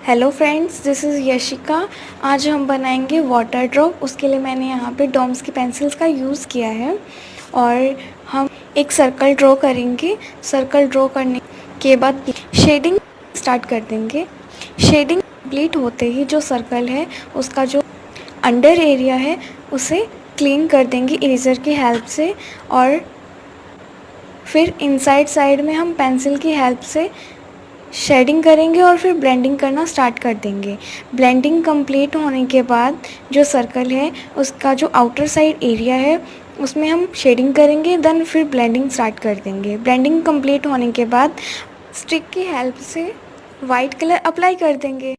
Hello friends, this is Yashika. आज हम बनाएंगे वाटर ड्रॉप। उसके लिए मैंने यहाँ पे डॉम्स की पेंसिल्स का यूज़ किया है और हम एक सर्कल ड्रॉ करेंगे। सर्कल ड्रॉ करने के बाद शेडिंग स्टार्ट कर देंगे। शेडिंग कंप्लीट होते ही जो सर्कल है उसका जो अंडर एरिया है उसे क्लीन कर देंगे इरेज़र की हेल्प से, और फिर इनसाइड साइड में हम पेंसिल की हेल्प से शेडिंग करेंगे और फिर ब्लेंडिंग करना स्टार्ट कर देंगे। ब्लेंडिंग कंप्लीट होने के बाद जो सर्कल है उसका जो आउटर साइड एरिया है उसमें हम शेडिंग करेंगे, देन फिर ब्लेंडिंग स्टार्ट कर देंगे। ब्लेंडिंग कंप्लीट होने के बाद स्टिक की हेल्प से वाइट कलर अप्लाई कर देंगे।